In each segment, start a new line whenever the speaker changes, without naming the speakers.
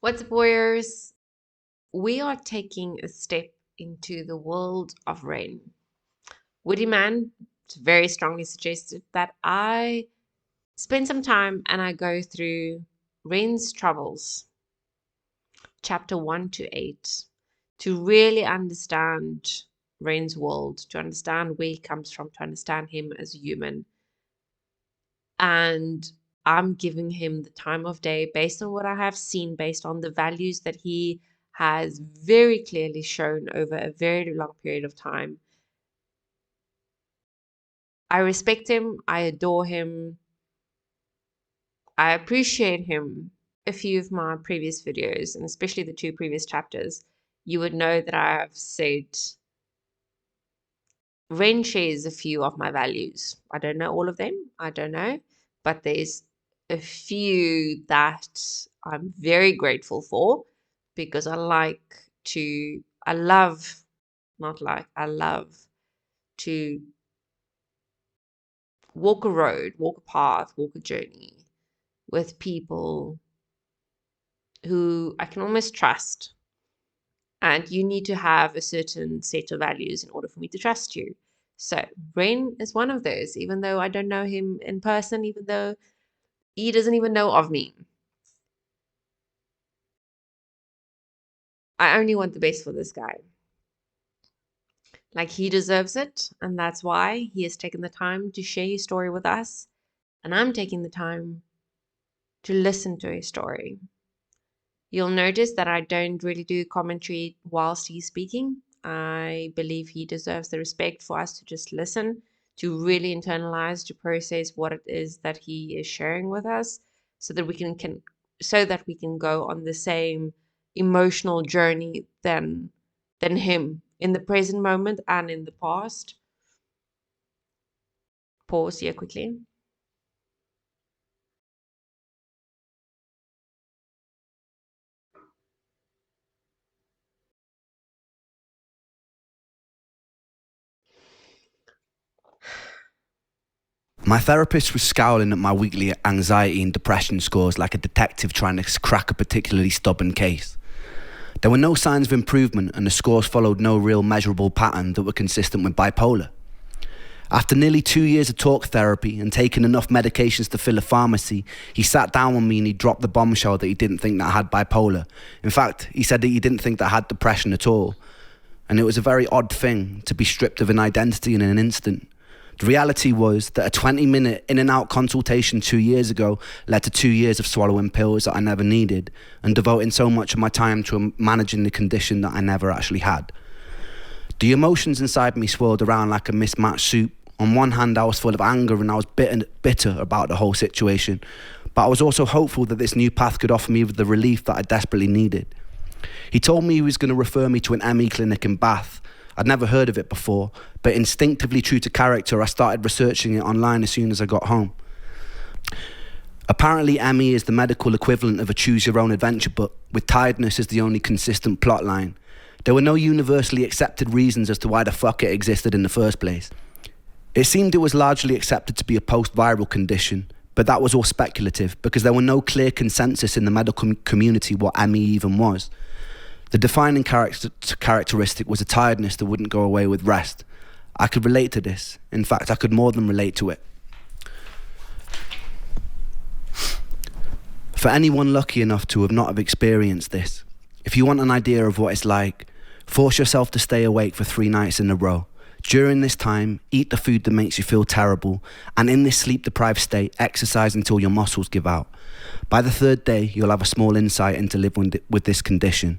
What's up, warriors? We are taking a step into the world of rain. Woodiman very strongly suggested that I spend some time and I go through Rain's Troubles, chapter 1 to 8, to really understand Rain's world, to understand where he comes from, to understand him as a human. And I'm giving him the time of day based on what I have seen, based on the values that he has very clearly shown over a very long period of time. I respect him, I adore him, I appreciate him. A few of my previous videos, and especially the two previous chapters, you would know that I have said Ren shares a few of my values. I don't know all of them, I don't know, but there's a few that I'm very grateful for because I love, not like, I love to walk a road, walk a path, walk a journey with people who I can almost trust. And you need to have a certain set of values in order for me to trust you. So Ren is one of those, even though I don't know him in person, even though he doesn't even know of me. I only want the best for this guy. Like, he deserves it, and that's why he has taken the time to share his story with us, and I'm taking the time to listen to his story. You'll notice that I don't really do commentary whilst he's speaking. I believe he deserves the respect for us to just listen, to really internalize, to process what it is that he is sharing with us, so that we can go on the same emotional journey than him in the present moment and in the past. Pause here quickly.
My therapist was scowling at my weekly anxiety and depression scores like a detective trying to crack a particularly stubborn case. There were no signs of improvement, and the scores followed no real measurable pattern that were consistent with bipolar. After nearly 2 years of talk therapy and taking enough medications to fill a pharmacy, he sat down with me and he dropped the bombshell that he didn't think that I had bipolar. In fact, he said that he didn't think that I had depression at all. And it was a very odd thing to be stripped of an identity in an instant. The reality was that a 20-minute in and out consultation 2 years ago led to 2 years of swallowing pills that I never needed and devoting so much of my time to managing the condition that I never actually had. The emotions inside me swirled around like a mismatched soup. On one hand, I was full of anger and I was bitter about the whole situation, but I was also hopeful that this new path could offer me the relief that I desperately needed. He told me he was going to refer me to an ME clinic in Bath. I'd never heard of it before, but instinctively true to character, I started researching it online as soon as I got home. Apparently, ME is the medical equivalent of a choose-your-own-adventure book, with tiredness as the only consistent plotline. There were no universally accepted reasons as to why the fuck it existed in the first place. It seemed it was largely accepted to be a post-viral condition, but that was all speculative because there were no clear consensus in the medical community what ME even was. The defining characteristic was a tiredness that wouldn't go away with rest. I could relate to this. In fact, I could more than relate to it. For anyone lucky enough to not have experienced this, if you want an idea of what it's like, force yourself to stay awake for 3 nights in a row. During this time, eat the food that makes you feel terrible, and in this sleep-deprived state, exercise until your muscles give out. By the 3rd day, you'll have a small insight into living with this condition.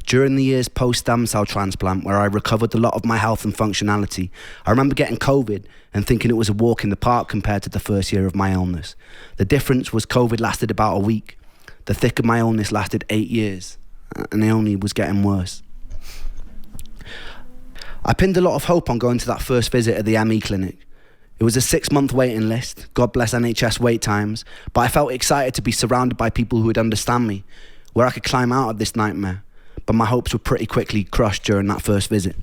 During the years post-stem cell transplant, where I recovered a lot of my health and functionality, I remember getting COVID and thinking it was a walk in the park compared to the first year of my illness. The difference was COVID lasted about a week. The thick of my illness lasted 8 years, and it only was getting worse. I pinned a lot of hope on going to that first visit at the ME clinic. It was a 6-month waiting list, God bless NHS wait times, but I felt excited to be surrounded by people who would understand me, where I could climb out of this nightmare. But my hopes were pretty quickly crushed during that first visit.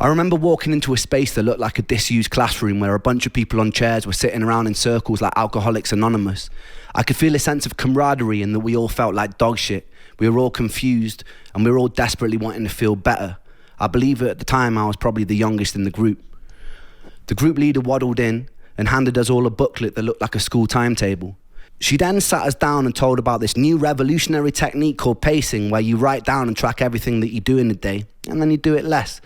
I remember walking into a space that looked like a disused classroom where a bunch of people on chairs were sitting around in circles like Alcoholics Anonymous. I could feel a sense of camaraderie and that we all felt like dog shit. We were all confused and we were all desperately wanting to feel better. I believe at the time I was probably the youngest in the group. The group leader waddled in and handed us all a booklet that looked like a school timetable. She then sat us down and told about this new revolutionary technique called pacing, where you write down and track everything that you do in a day, and then you do it less.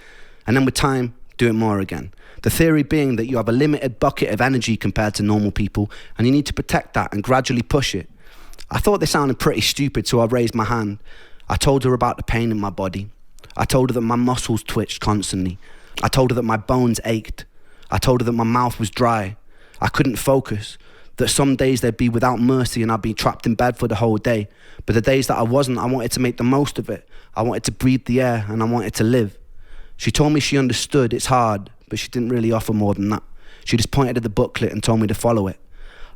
And then with time, do it more again. The theory being that you have a limited bucket of energy compared to normal people, and you need to protect that and gradually push it. I thought this sounded pretty stupid, so I raised my hand. I told her about the pain in my body. I told her that my muscles twitched constantly. I told her that my bones ached. I told her that my mouth was dry. I couldn't focus. That some days they'd be without mercy and I'd be trapped in bed for the whole day. But the days that I wasn't, I wanted to make the most of it. I wanted to breathe the air and I wanted to live. She told me she understood it's hard, but she didn't really offer more than that. She just pointed at the booklet and told me to follow it.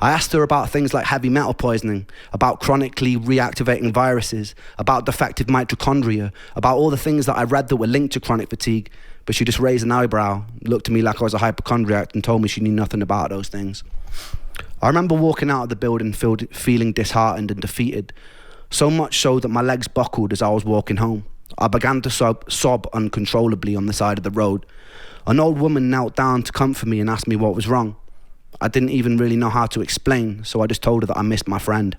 I asked her about things like heavy metal poisoning, about chronically reactivating viruses, about defective mitochondria, about all the things that I read that were linked to chronic fatigue, but she just raised an eyebrow, looked at me like I was a hypochondriac and told me she knew nothing about those things. I remember walking out of the building feeling disheartened and defeated, so much so that my legs buckled as I was walking home. I began to sob uncontrollably on the side of the road. An old woman knelt down to comfort me and asked me what was wrong. I didn't even really know how to explain, so I just told her that I missed my friend.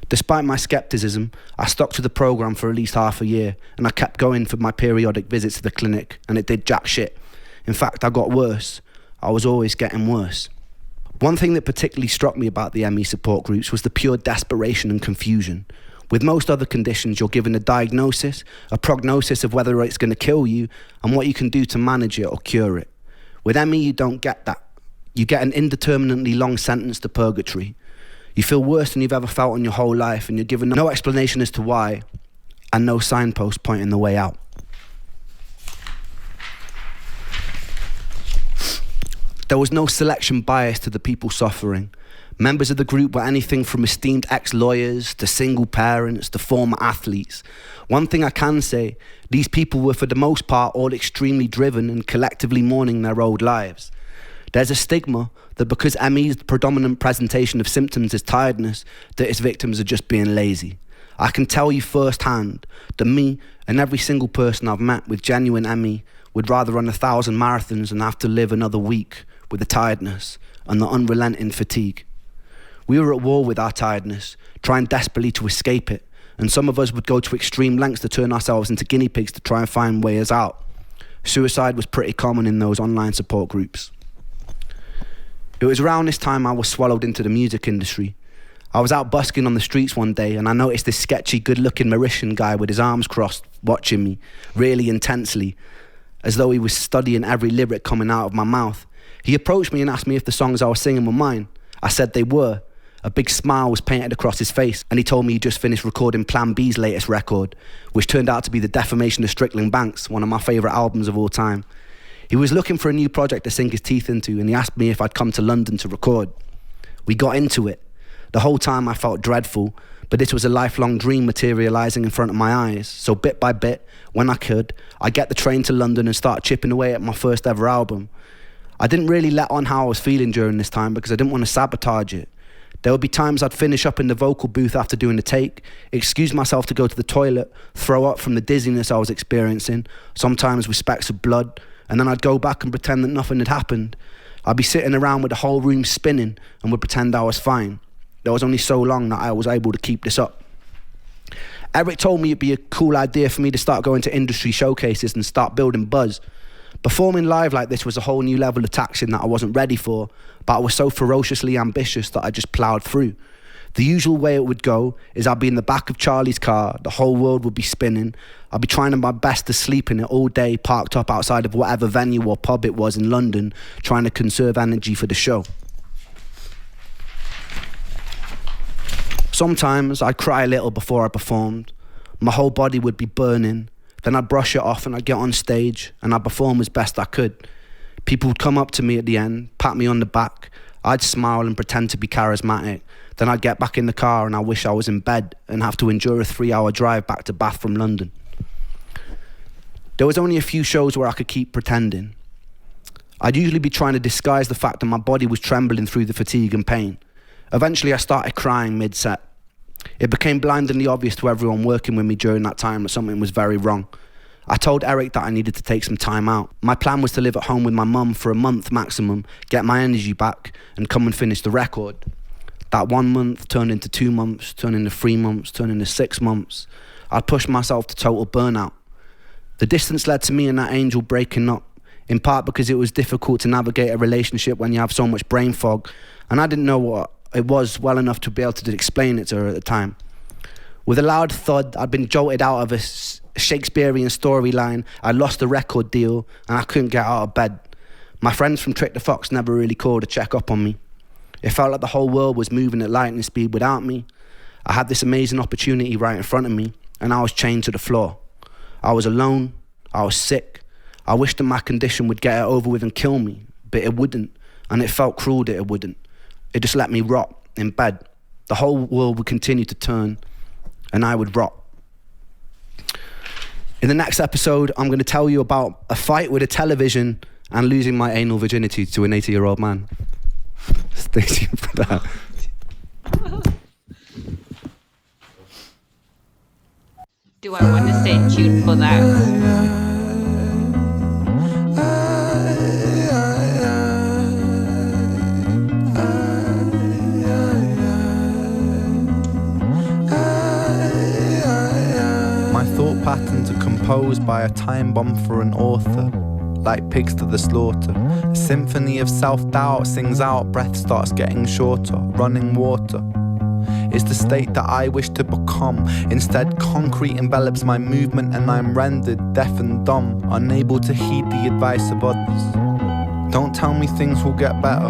Despite my skepticism, I stuck to the programme for at least half a year, and I kept going for my periodic visits to the clinic, and it did jack shit. In fact, I got worse. I was always getting worse. One thing that particularly struck me about the ME support groups was the pure desperation and confusion. With most other conditions, you're given a diagnosis, a prognosis of whether it's going to kill you, and what you can do to manage it or cure it. With ME, you don't get that. You get an indeterminately long sentence to purgatory. You feel worse than you've ever felt in your whole life, and you're given no explanation as to why, and no signpost pointing the way out. There was no selection bias to the people suffering. Members of the group were anything from esteemed ex-lawyers to single parents to former athletes. One thing I can say, these people were for the most part all extremely driven and collectively mourning their old lives. There's a stigma that because ME's predominant presentation of symptoms is tiredness, that its victims are just being lazy. I can tell you firsthand that me and every single person I've met with genuine ME would rather run 1,000 marathons than have to live another week with the tiredness and the unrelenting fatigue. We were at war with our tiredness, trying desperately to escape it, and some of us would go to extreme lengths to turn ourselves into guinea pigs to try and find ways out. Suicide was pretty common in those online support groups. It was around this time I was swallowed into the music industry. I was out busking on the streets one day and I noticed this sketchy, good-looking Mauritian guy with his arms crossed watching me, really intensely, as though he was studying every lyric coming out of my mouth. He approached me and asked me if the songs I was singing were mine. I said they were. A big smile was painted across his face, and he told me he just finished recording Plan B's latest record, which turned out to be The Defamation of Strickland Banks, one of my favourite albums of all time. He was looking for a new project to sink his teeth into, and he asked me if I'd come to London to record. We got into it. The whole time I felt dreadful, but this was a lifelong dream materialising in front of my eyes. So bit by bit, when I could, I'd get the train to London and start chipping away at my first ever album. I didn't really let on how I was feeling during this time because I didn't want to sabotage it. There would be times I'd finish up in the vocal booth after doing the take, excuse myself to go to the toilet, throw up from the dizziness I was experiencing, sometimes with specks of blood, and then I'd go back and pretend that nothing had happened. I'd be sitting around with the whole room spinning and would pretend I was fine. There was only so long that I was able to keep this up. Eric told me it'd be a cool idea for me to start going to industry showcases and start building buzz. Performing live like this was a whole new level of taxing that I wasn't ready for, but I was so ferociously ambitious that I just ploughed through. The usual way it would go is I'd be in the back of Charlie's car, the whole world would be spinning, I'd be trying my best to sleep in it all day, parked up outside of whatever venue or pub it was in London, trying to conserve energy for the show. Sometimes I'd cry a little before I performed. My whole body would be burning. Then I'd brush it off and I'd get on stage and I'd perform as best I could. People would come up to me at the end, pat me on the back. I'd smile and pretend to be charismatic. Then I'd get back in the car and I wish I was in bed and have to endure a 3-hour drive back to Bath from London. There was only a few shows where I could keep pretending. I'd usually be trying to disguise the fact that my body was trembling through the fatigue and pain. Eventually I started crying mid-set. It became blindingly obvious to everyone working with me during that time that something was very wrong. I told Eric that I needed to take some time out. My plan was to live at home with my mum for a month maximum, get my energy back, and come and finish the record. That 1 month turned into 2 months, turned into 3 months, turned into 6 months. I'd pushed myself to total burnout. The distance led to me and that angel breaking up, in part because it was difficult to navigate a relationship when you have so much brain fog, and I didn't know what it was well enough to be able to explain it to her at the time. With a loud thud, I'd been jolted out of a Shakespearean storyline. I lost the record deal and I couldn't get out of bed. My friends from Trick the Fox never really called to check up on me. It felt like the whole world was moving at lightning speed without me. I had this amazing opportunity right in front of me and I was chained to the floor. I was alone, I was sick. I wished that my condition would get it over with and kill me, but it wouldn't, and it felt cruel that it wouldn't. It just let me rot in bed. The whole world would continue to turn and I would rot. In the next episode, I'm going to tell you about a fight with a television and losing my anal virginity to an 80-year-old man. Stay tuned for that.
Do I want to stay tuned for that?
Thought patterns are composed by a time bomb for an author, like pigs to the slaughter. A symphony of self-doubt sings out, breath starts getting shorter. Running water is the state that I wish to become. Instead, concrete envelops my movement and I'm rendered deaf and dumb, unable to heed the advice of others. Don't tell me things will get better,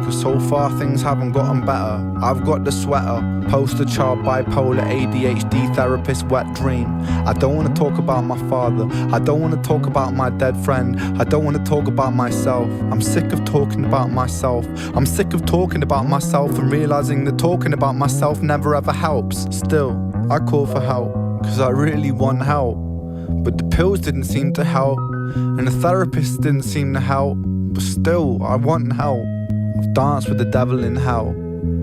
cause so far things haven't gotten better. I've got the sweater, poster child, bipolar, ADHD, therapist, wet dream. I don't want to talk about my father, I don't want to talk about my dead friend, I don't want to talk about myself. I'm sick of talking about myself. I'm sick of talking about myself and realizing that talking about myself never ever helps. Still, I call for help, cause I really want help. But the pills didn't seem to help, and the therapist didn't seem to help. But still, I want help. I've danced with the devil in hell,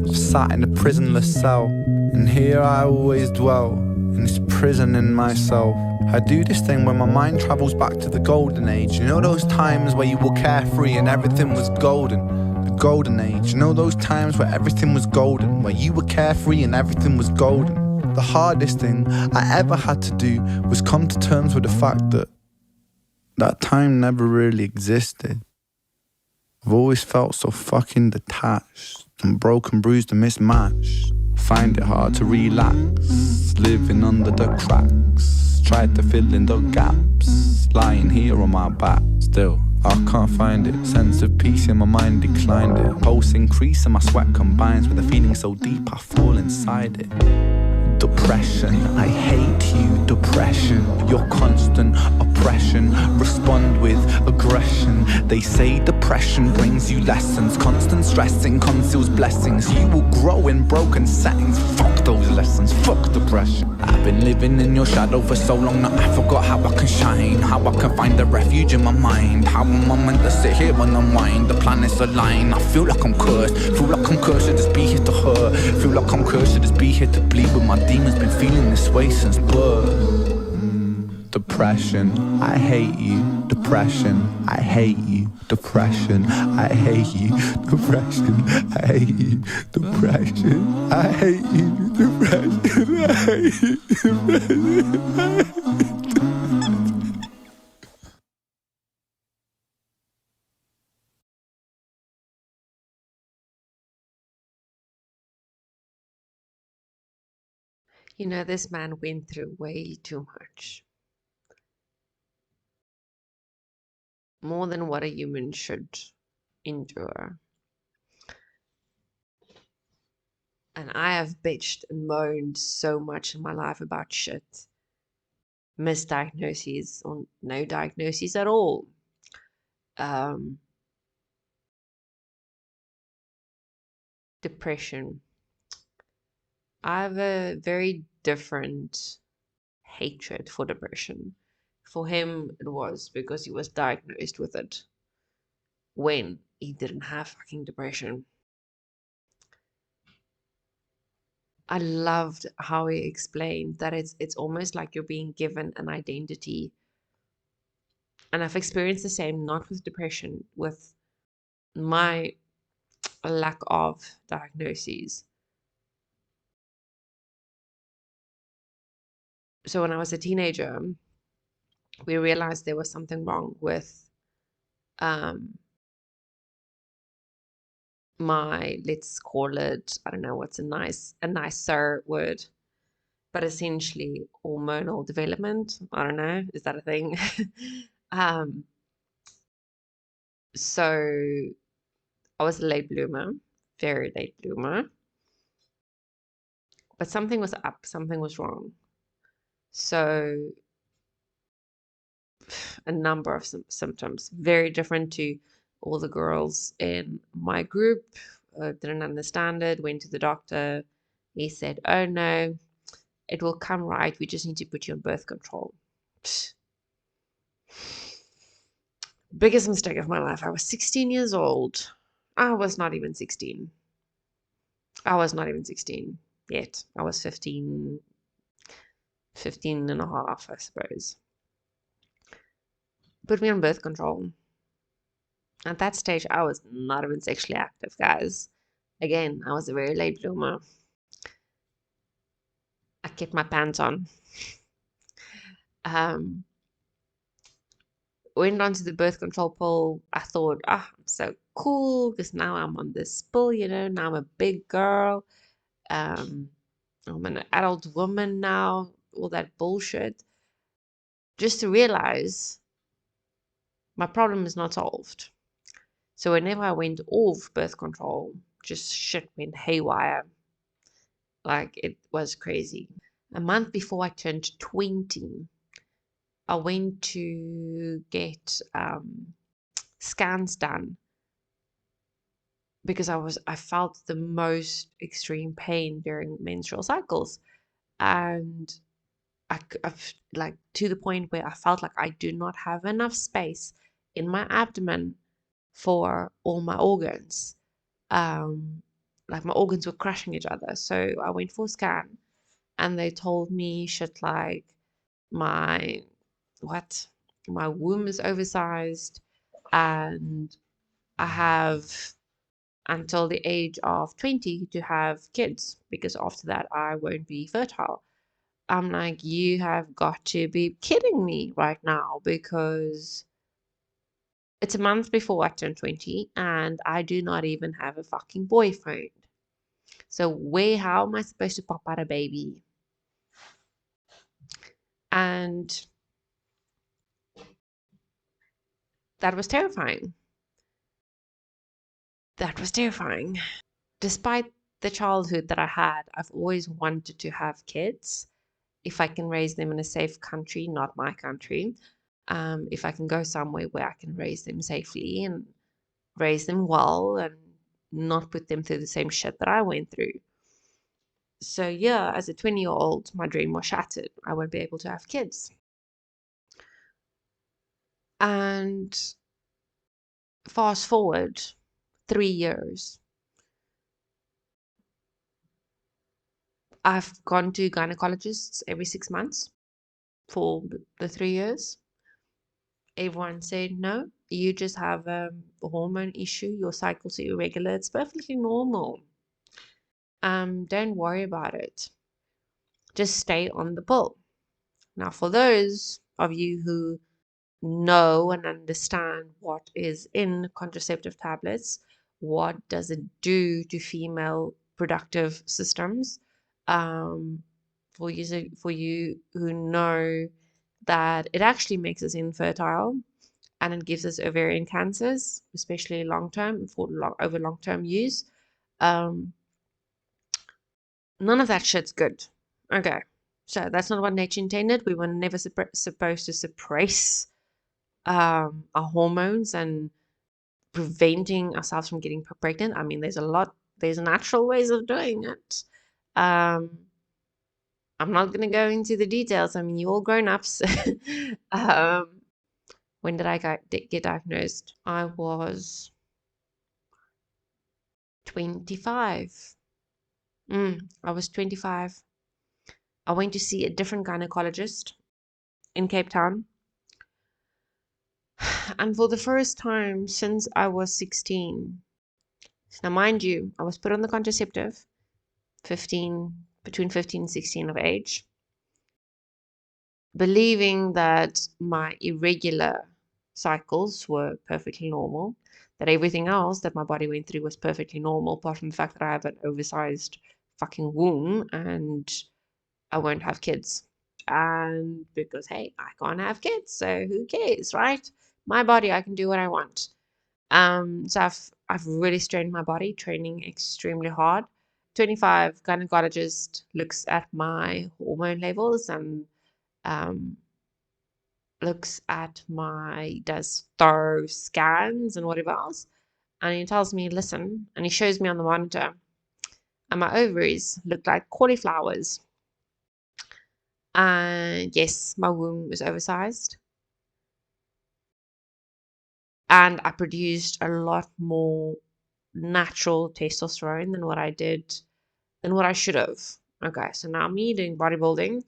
I've sat in a prisonless cell, and here I always dwell, in this prison in myself. I do this thing where my mind travels back to the golden age. You know those times where you were carefree and everything was golden? The golden age. You know those times where everything was golden, where you were carefree and everything was golden? The hardest thing I ever had to do was come to terms with the fact that that time never really existed. I've always felt so fucking detached and broken, bruised and mismatched. Find it hard to relax, living under the cracks. Tried to fill in the gaps, lying here on my back. Still, I can't find it. Sense of peace in my mind declined it. Pulse increase and my sweat combines with a feeling so deep I fall inside it. Depression, I hate you, depression. Your constant oppression, respond with aggression. They say depression brings you lessons. Constant stressing conceals blessings. You will grow in broken settings. Fuck those lessons, fuck depression. I've been living in your shadow for so long that I forgot how I can shine, how I can find a refuge in my mind. How am I meant to sit here and unwind? The planets align. I feel like I'm cursed, feel like I'm cursed to just be here to hurt. Feel like I'm cursed to just be here to bleed with my demons. Been feeling this way since birth. Depression, I hate you. Depression, I hate you. Depression, I hate you. Depression, I hate you. Depression, I hate you. Depression, I hate you. Depression, I hate you.
You know, this man went through way too much. More than what a human should endure. And I have bitched and moaned so much in my life about shit. Misdiagnoses or no diagnoses at all. Depression. I have a very different hatred for depression For him, it was because he was diagnosed with it when he didn't have fucking depression. I loved how he explained that it's almost like you're being given an identity. And I've experienced the same, not with depression, with my lack of diagnoses. So when I was a teenager, we realized there was something wrong with my, let's call it, I don't know what's a nicer word, but essentially hormonal development. I don't know, is that a thing? So I was a late bloomer, very late bloomer, but something was up, something was wrong. So a number of symptoms, very different to all the girls in my group. Didn't understand it, went to the doctor. He said, oh no, it will come right. We just need to put you on birth control. Biggest mistake of my life. I was 16 years old. I was not even 16. I was not even 16 yet. I was 15 and a half, I suppose. Put me on birth control. At that stage, I was not even sexually active, guys. Again, I was a very late bloomer. I kept my pants on. Went on to the birth control pill. I thought, I'm so cool because now I'm on this pill, now I'm a big girl. I'm an adult woman now, all that bullshit. Just to realize my problem is not solved. So whenever I went off birth control, just shit went haywire. Like, it was crazy. A month before I turned 20, I went to get scans done because I felt the most extreme pain during menstrual cycles, and I've like to the point where I felt like I do not have enough space in my abdomen for all my organs. Like, my organs were crushing each other. So I went for a scan, and they told me shit like my womb is oversized, and I have until the age of 20 to have kids because after that I won't be fertile. I'm like, you have got to be kidding me right now, because it's a month before I turn 20 and I do not even have a fucking boyfriend. So how am I supposed to pop out a baby? And that was terrifying. That was terrifying. Despite the childhood that I had, I've always wanted to have kids if I can raise them in a safe country, not my country. If I can go somewhere where I can raise them safely and raise them well and not put them through the same shit that I went through. So yeah, as a 20-year-old, my dream was shattered. I won't be able to have kids. And fast forward 3 years, I've gone to gynecologists every 6 months for the 3 years. Everyone said, no, you just have a hormone issue. Your cycles are irregular. It's perfectly normal. Don't worry about it. Just stay on the pill. Now, for those of you who know and understand what is in contraceptive tablets, what does it do to female productive systems, for you who know that it actually makes us infertile and it gives us ovarian cancers, especially long-term, over long-term use. None of that shit's good. Okay, so that's not what nature intended. We were never supposed to suppress our hormones and preventing ourselves from getting pregnant. I mean, there's natural ways of doing it. I'm not going to go into the details. I mean, you all grown-ups. When did I get diagnosed? I was 25. I was 25. I went to see a different gynecologist in Cape Town. And for the first time since I was 16. Now, mind you, I was put on the contraceptive, between 15 and 16 of age, believing that my irregular cycles were perfectly normal, that everything else that my body went through was perfectly normal, apart from the fact that I have an oversized fucking womb and I won't have kids. And because, hey, I can't have kids, so who cares, right? My body, I can do what I want. So I've really strained my body, training extremely hard. 25 gynecologist looks at my hormone levels and does thorough scans and whatever else. And he tells me, listen, and he shows me on the monitor, and my ovaries look like cauliflowers. And yes, my womb was oversized. And I produced a lot more natural testosterone than what I should have. Okay, so now me doing bodybuilding,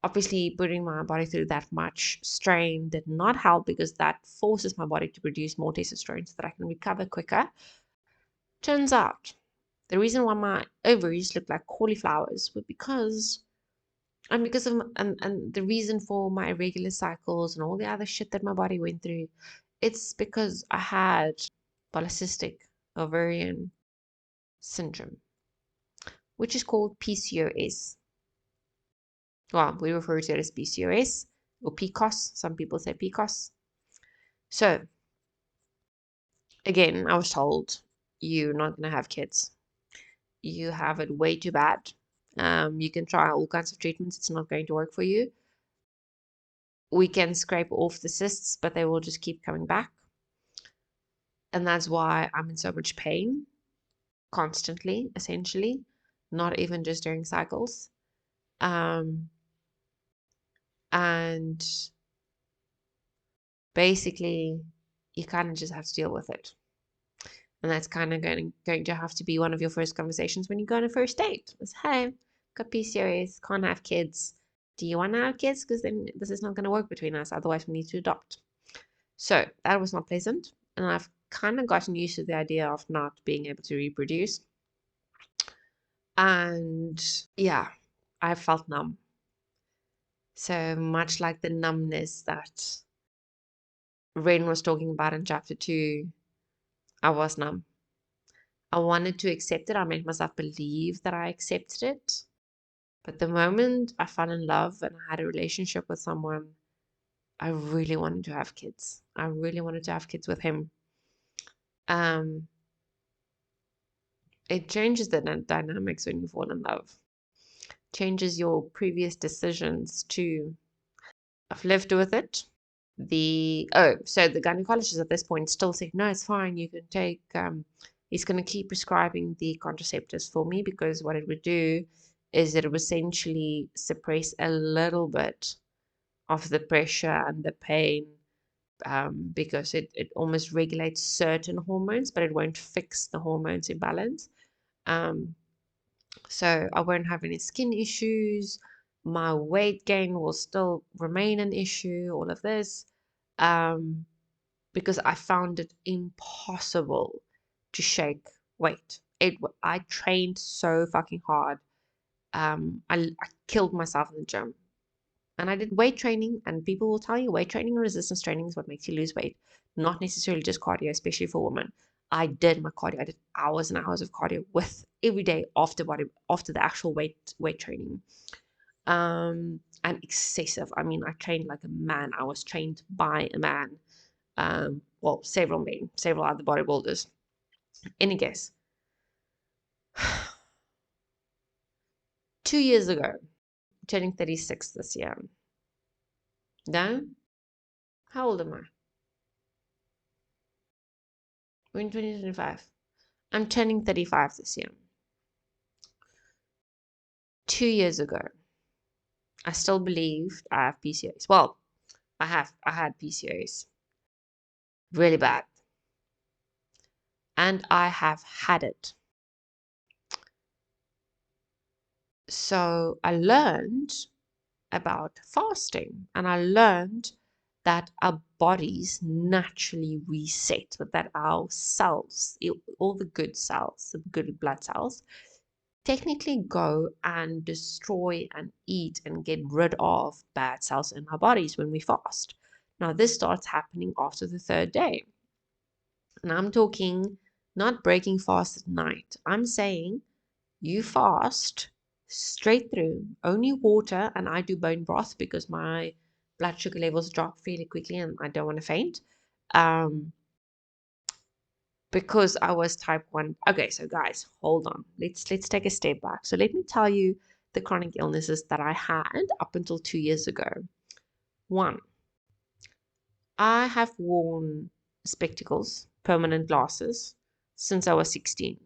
obviously putting my body through that much strain did not help because that forces my body to produce more testosterone so that I can recover quicker. Turns out the reason why my ovaries look like cauliflowers was because and the reason for my irregular cycles and all the other shit that my body went through, it's because I had polycystic ovarian syndrome, which is called PCOS. Well, we refer to it as PCOS or PCOS. Some people say PCOS. So, again, I was told you're not going to have kids. You have it way too bad. You can try all kinds of treatments. It's not going to work for you. We can scrape off the cysts, but they will just keep coming back. And that's why I'm in so much pain constantly, essentially, not even just during cycles. And basically, you kind of just have to deal with it. And that's kind of going to have to be one of your first conversations when you go on a first date. It's, hey, got PCOS, can't have kids. Do you want to have kids? Because then this is not going to work between us. Otherwise, we need to adopt. So that was not pleasant. And I've kind of gotten used to the idea of not being able to reproduce. And yeah, I felt numb. So much like the numbness that Ren was talking about in chapter 2, I was numb. I wanted to accept it. I made myself believe that I accepted it. But the moment I fell in love and I had a relationship with someone, I really wanted to have kids. I really wanted to have kids with him. It changes the dynamics when you fall in love. Changes your previous decisions too. I've lived with it. So the gynecologist at this point still said, no, it's fine. You can take, he's going to keep prescribing the contraceptives for me because what it would do is it would essentially suppress a little bit of the pressure and the pain because it almost regulates certain hormones, but it won't fix the hormones imbalance. So I won't have any skin issues. My weight gain will still remain an issue, all of this. Because I found it impossible to shake weight. I trained so fucking hard. I killed myself in the gym. And I did weight training, and people will tell you weight training and resistance training is what makes you lose weight, not necessarily just cardio, especially for women. I did my cardio. I did hours and hours of cardio with every day after the actual weight training. And excessive. I mean, I trained like a man. I was trained by a man. Well, several men, several other bodybuilders. Any guess? 2 years ago, turning 36 this year. No? How old am I? We're in 2025. I'm turning 35 this year. 2 years ago, I still believed I have PCOS. Well, I had PCOS really bad, and I have had it. So I learned about fasting, and I learned that our bodies naturally reset, but that our cells, all the good cells, the good blood cells, technically go and destroy and eat and get rid of bad cells in our bodies when we fast. Now, this starts happening after the third day. And I'm talking not breaking fast at night. I'm saying you fast straight through, only water, and I do bone broth because my blood sugar levels drop fairly quickly and I don't want to faint. Because I was type 1. Okay, so guys, hold on. Let's take a step back. So let me tell you the chronic illnesses that I had up until 2 years ago. 1, I have worn spectacles, permanent glasses, since I was 16.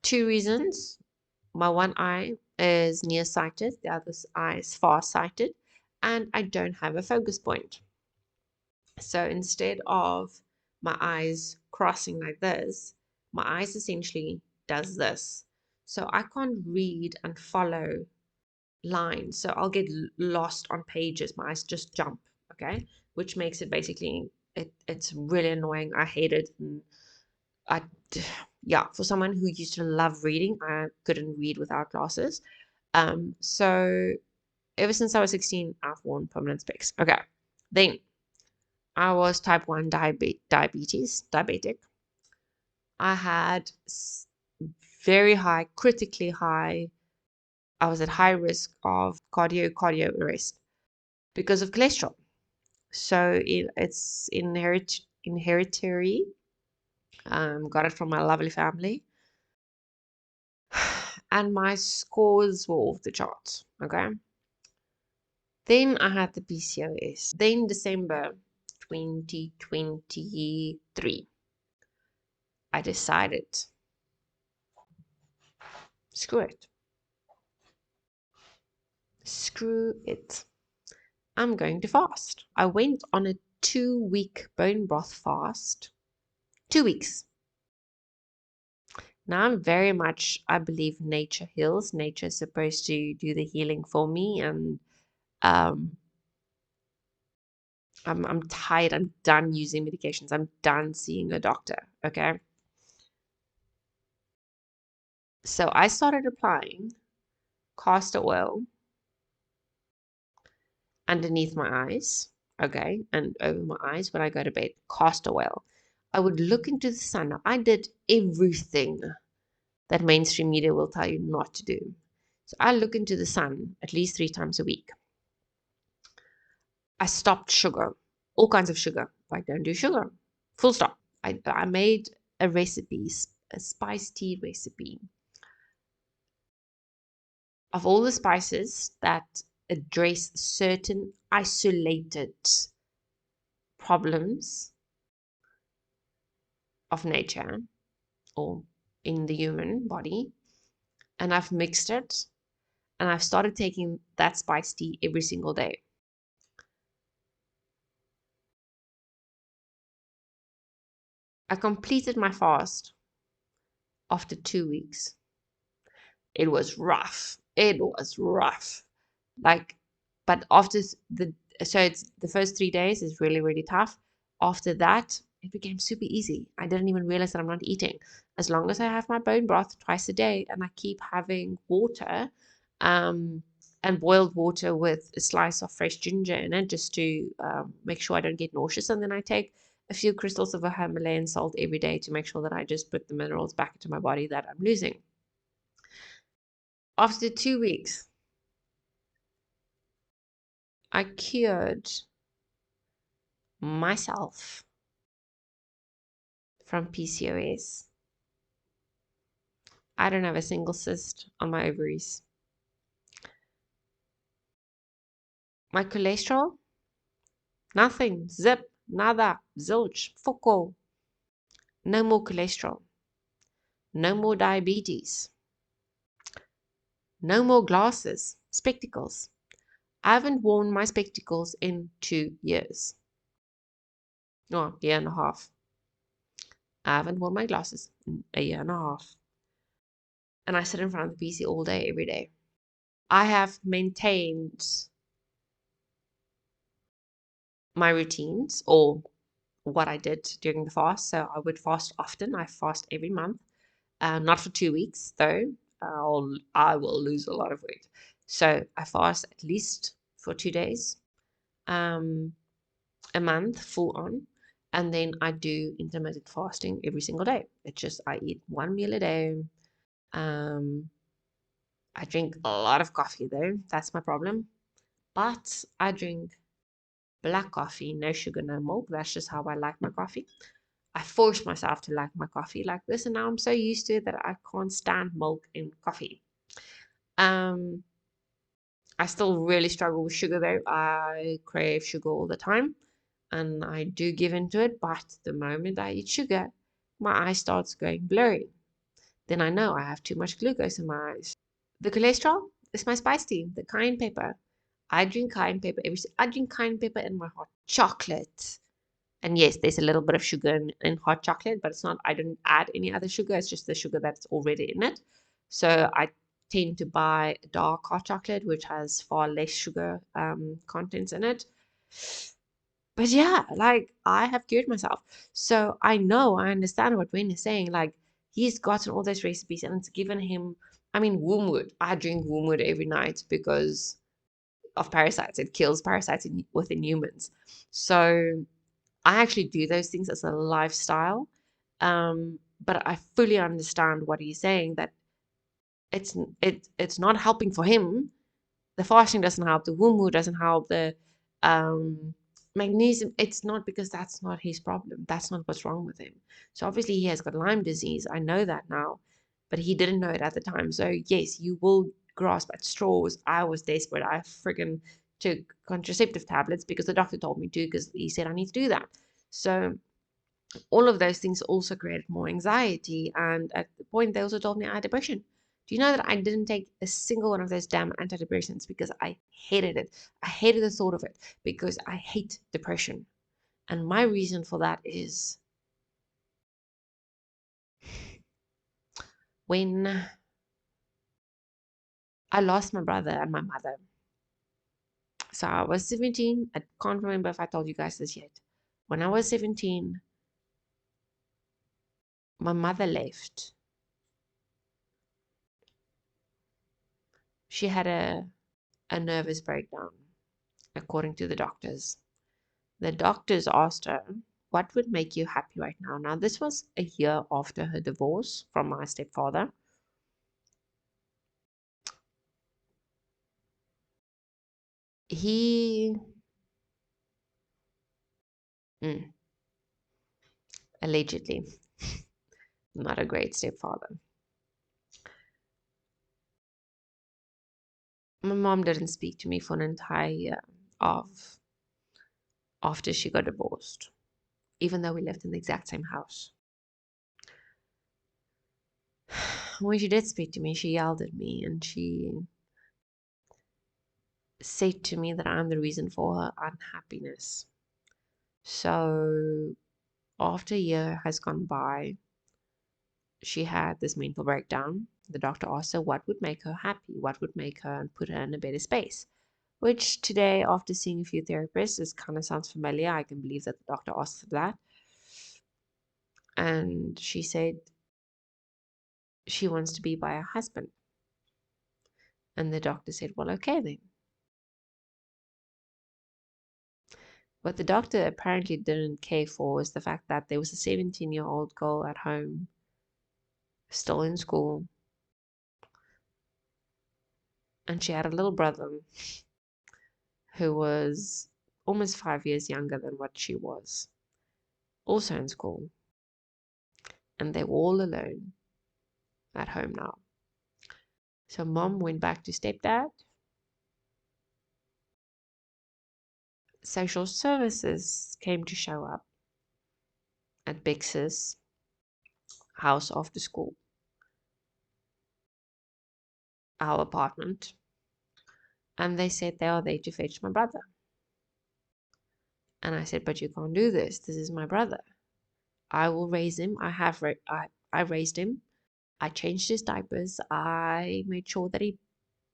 2 reasons. My one eye is nearsighted, the other eye is farsighted, and I don't have a focus point. So instead of my eyes crossing like this, my eyes essentially does this. So I can't read and follow lines. So I'll get lost on pages. My eyes just jump, okay? Which makes it basically, it's really annoying. I hate it. And yeah, for someone who used to love reading, I couldn't read without glasses. So ever since I was 16, I've worn permanent specs. Okay. Then I was type 1 diabetic. I had very high, critically high, I was at high risk of cardio arrest because of cholesterol. So it's inheritary. Got it from my lovely family. And my scores were off the charts, okay? Then I had the PCOS. Then December 2023, I decided, screw it. Screw it. I'm going to fast. I went on a 2-week bone broth fast. 2 weeks. Now I'm very much, I believe nature heals. Nature is supposed to do the healing for me, and I'm tired. I'm done using medications. I'm done seeing a doctor. Okay. So I started applying castor oil underneath my eyes, okay, and over my eyes when I go to bed. Castor oil. I would look into the sun. Now, I did everything that mainstream media will tell you not to do. So I look into the sun at least 3 times a week. I stopped sugar, all kinds of sugar. I don't do sugar. Full stop. I made a recipe, a spice tea recipe of all the spices that address certain isolated problems of nature or in the human body. And I've mixed it, and I've started taking that spice tea every single day. I completed my fast after 2 weeks. It was rough. It was rough. Like, but after it's the first 3 days is really, really tough. After that, it became super easy. I didn't even realize that I'm not eating. As long as I have my bone broth twice a day and I keep having water, and boiled water with a slice of fresh ginger in it just to make sure I don't get nauseous. And then I take a few crystals of a Himalayan salt every day to make sure that I just put the minerals back into my body that I'm losing. After 2 weeks, I cured myself from PCOS. I don't have a single cyst on my ovaries. My cholesterol, nothing, zip, nada, zilch, foco. No more cholesterol. No more diabetes. No more glasses, spectacles. I haven't worn my spectacles in 2 years. Oh, year and a half. I haven't worn my glasses in a year and a half. And I sit in front of the PC all day, every day. I have maintained my routines, or what I did during the fast. So I would fast often. I fast every month. Not for 2 weeks though. I will lose a lot of weight. So I fast at least for 2 days, a month full on, and then I do intermittent fasting every single day. It's just I eat one meal a day. I drink a lot of coffee though. That's my problem. But I drink black coffee, no sugar, no milk. That's just how I like my coffee. I force myself to like my coffee like this, and now I'm so used to it that I can't stand milk in coffee. Um, I still really struggle with sugar though. I crave sugar all the time, and I do give into it. But the moment I eat sugar, my eye starts going blurry. Then I know I have too much glucose in my eyes. The cholesterol is my spice tea, the cayenne pepper. I drink cayenne pepper I drink cayenne pepper in my hot chocolate. And yes, there's a little bit of sugar in hot chocolate, but it's not, I don't add any other sugar. It's just the sugar that's already in it. So I tend to buy dark hot chocolate, which has far less sugar contents in it. But yeah, like I have cured myself. So I understand what Wayne is saying. Like he's gotten all those recipes and it's given him, I mean, wormwood. I drink wormwood every night because of parasites. It kills parasites within humans. So I actually do those things as a lifestyle. But I fully understand what he's saying, that it's not helping for him. The fasting doesn't help, the wormwood doesn't help, the um magnesium, it's not, because that's not his problem. That's not what's wrong with him. So obviously he has got Lyme disease. I know that now, but he didn't know it at the time. So yes, you will grasp at straws. I was desperate. I friggin' took contraceptive tablets because the doctor told me to, because he said I need to do that. So all of those things also created more anxiety. And at the point, they also told me I had depression. Do you know that I didn't take a single one of those damn antidepressants because I hated it? I hated the thought of it because I hate depression. And my reason for that is when I lost my brother and my mother. So I was 17. I can't remember if I told you guys this yet. When I was 17, my mother left. She had a nervous breakdown, according to the doctors. The doctors asked her, what would make you happy right now? Now, this was a year after her divorce from my stepfather. He, allegedly, not a great stepfather. My mom didn't speak to me for an entire year after she got divorced, even though we lived in the exact same house. When she did speak to me, she yelled at me and she said to me that I'm the reason for her unhappiness. So after a year has gone by, she had this mental breakdown. The doctor asked her what would make her happy, what would make her and put her in a better space. Which today, after seeing a few therapists, it kind of sounds familiar. I can believe that the doctor asked her that. And she said she wants to be by her husband. And the doctor said, well, okay then. What the doctor apparently didn't care for was the fact that there was a 17-year-old girl at home, still in school, and she had a little brother who was almost 5 years younger than what she was, also in school. And they were all alone at home now. So mom went back to stepdad. Social services came to show up at Big Sis' house after school. our apartment, and they said they are there to fetch my brother. And I said, but you can't do this. This is my brother. I will raise him. I raised him. I changed his diapers. I made sure that he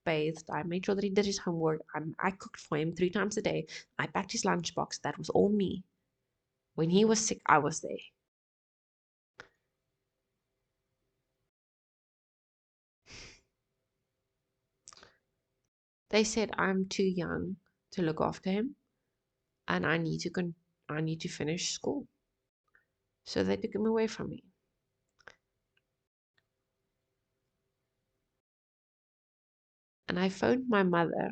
bathed. I made sure that he did his homework. I cooked for him 3 times a day. I packed his lunchbox. That was all me. When he was sick, I was there. They said I'm too young to look after him, and I need to finish school. So they took him away from me. And I phoned my mother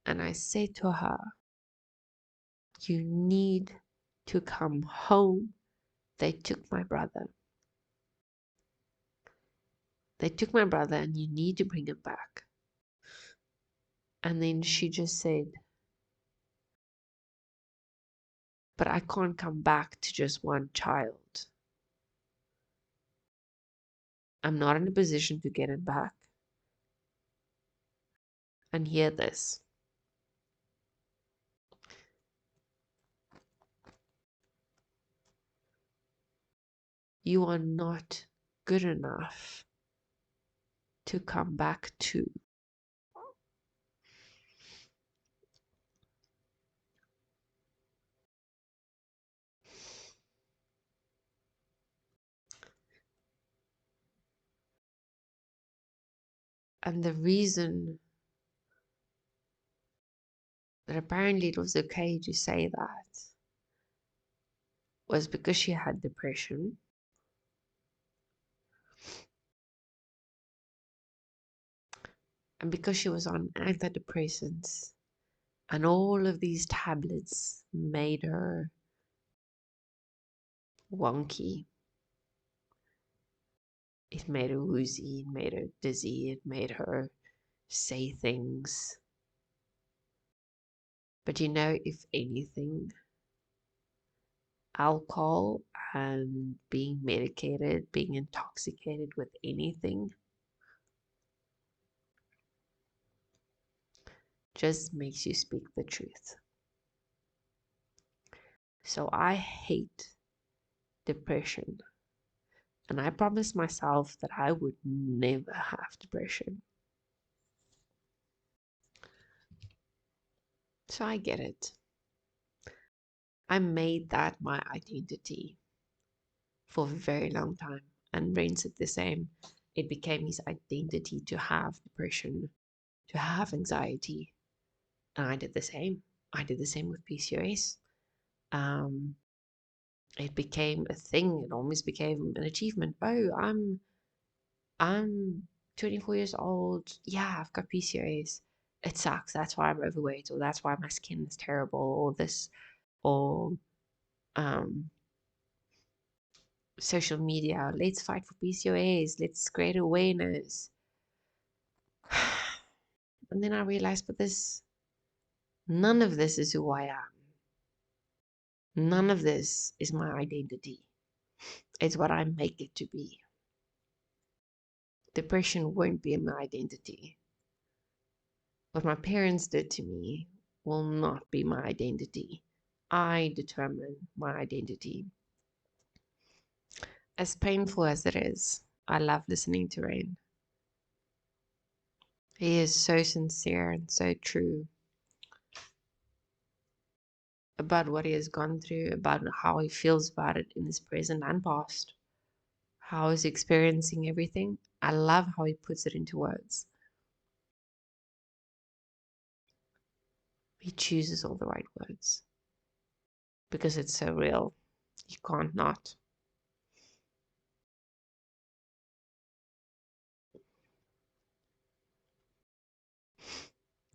and I said to her, you need to come home. They took my brother. They took my brother and you need to bring him back. And then she just said, but I can't come back to just one child. I'm not in a position to get him back. And hear this. You are not good enough to come back to. And the reason that apparently it was okay to say that was because she had depression. And because she was on antidepressants. And all of these tablets made her wonky. It made her woozy, it made her dizzy, it made her say things. But you know, if anything, alcohol and being medicated, being intoxicated with anything, just makes you speak the truth. So I hate depression. And I promised myself that I would never have depression. So I get it. I made that my identity for a very long time. And Rain said the same. It became his identity to have depression, to have anxiety. And I did the same. I did the same with PCOS. It became a thing. It almost became an achievement. Oh, I'm 24 years old. Yeah, I've got PCOS. It sucks. That's why I'm overweight, or that's why my skin is terrible, or this, or social media. Let's fight for PCOS. Let's create awareness. And then I realized, but none of this is who I am. None of this is my identity. It's what I make it to be. Depression won't be my identity. What my parents did to me will not be my identity. I determine my identity. As painful as it is, I love listening to Rain. He is so sincere and so true about what he has gone through, about how he feels about it in his present and past, how he's experiencing everything. I love how he puts it into words. He chooses all the right words because it's so real. You can't not.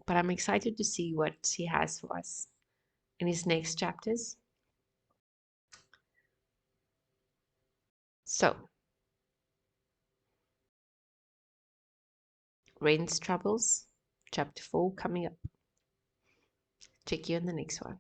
But I'm excited to see what he has for us in his next chapters. So, Rain's Troubles, chapter 4 coming up. Check you in the next one.